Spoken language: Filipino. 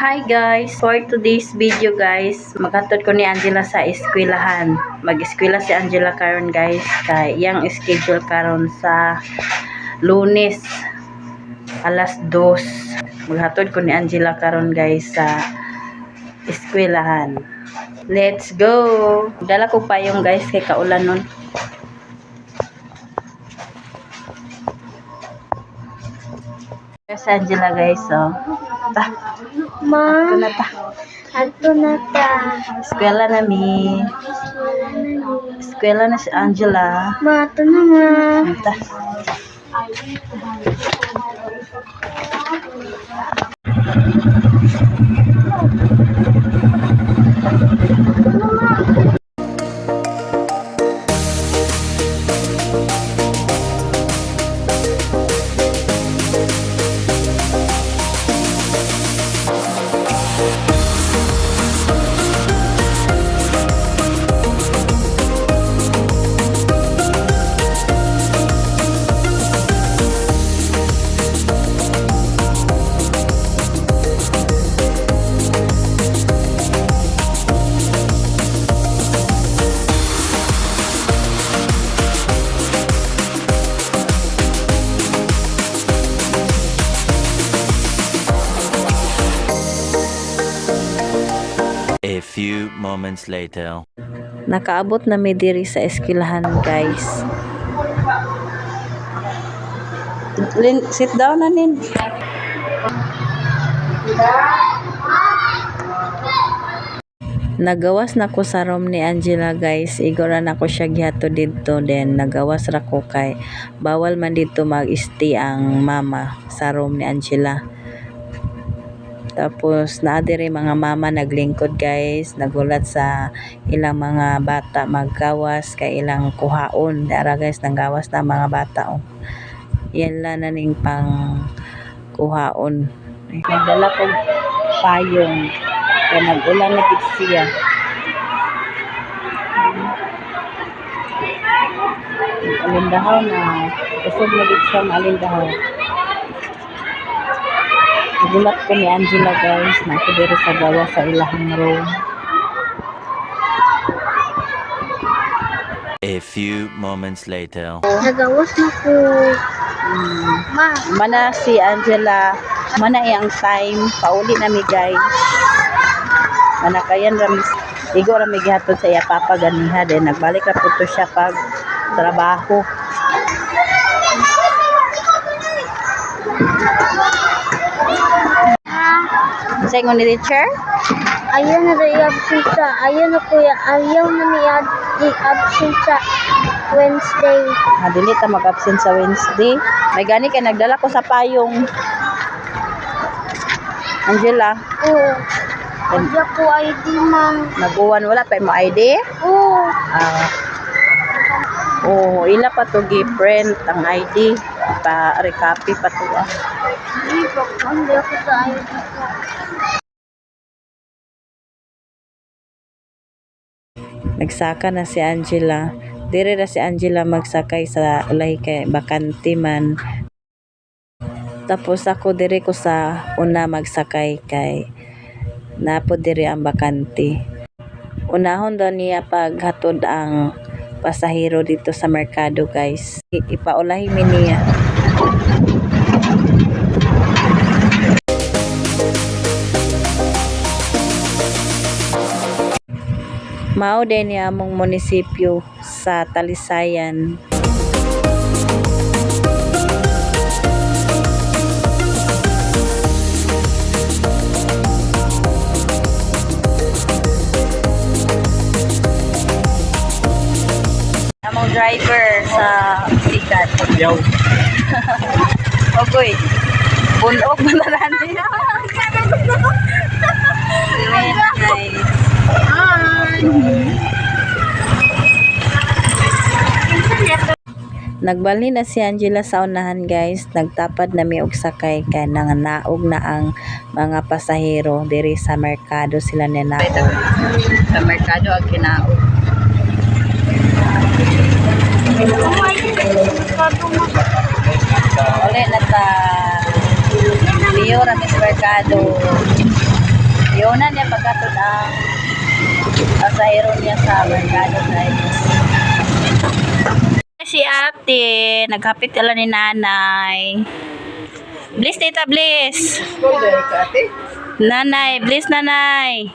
Hi guys! For today's video guys, maghatod ko ni Angela sa eskwelahan. Mag-eskwela si Angela karon guys. Kay iyang schedule karon sa Lunes alas 2. Maghatod ko ni Angela karon guys sa eskwelahan. Let's go! Dala ko pa yung guys kay kaulan nun. Si Angela guys, oh. Ma, Ito na ta. ato na ta. Eskwela na mi. Eskwela na si Angela. Ma, ato na ma. Ito. A few moments later. Nakaabot na mi diri sa eskwelahan guys. Sit down na nin. Nagawas na ko sa room ni Angela guys. Igora na ko siya gihato dito. Then nagawas ra ko kay bawal man dito mag-stay ang mama sa room ni Angela. Tapos naadiri mga mama naglingkod guys, nagulat sa ilang mga bata maggawas kay ilang kuhaon. Dara guys nanggawas na mga bata oh. Yan lang na ning pang kuhaon. Nagdala ko payong kaya nag-ulan na gid siya. Alindahaw na usog na gid siya alindahaw. Nagulat ko ni Angela guys na ako dito sa gawa sa ilahang room. A few moments later. Nagawas na ko. Ma, Mana si Angela, mana iyang time, pauli na mi guys. Mana kayan rami, igo rami gihatod sa iya papa ganiha, then nagbalik na po to siya pag trabaho. Sa ingon ni teacher? ayaw na rin i-absent sa. Ayaw na kuya. Ayaw na ni i-absent sa Wednesday. Dili ta mag-absent sa Wednesday. May gani kay nagdala ko sa payong. Angela, Oo. Ayaw ko ID, ma'am. nag-uwan wala pa mo ID? Oo. Ila pa to gi-print ang ID pa recopy pa to. Hindi po. Hindi ako sa ID ko. Nagsaka na si Angela. Dire na si Angela magsakay sa lahi kay bakante man. Tapos ako dire ko sa una magsakay kay napo dire ang bakante. Unahon daw niya paghatod ang pasahero dito sa merkado guys. Ipaulahi mi niya. Mao din niya among munisipyo sa Talisayan. Among driver sa sikat. Yo. Okay. Bunog na lang din. Guys. Nagbali na si Angela sa unahan guys. Nagtapad na mi og sakay kay nanganaog na ang mga pasahero diri sa merkado sila ni naog. Sa merkado ang kinaog. Uli na ta. Leo Ramis Mercado. Iuna niya pagkatod ang pasahero niya sa merkado guys. Si ate, naghapit ala ni nanay. Bliss tita, bliss. Nanay, bliss nanay.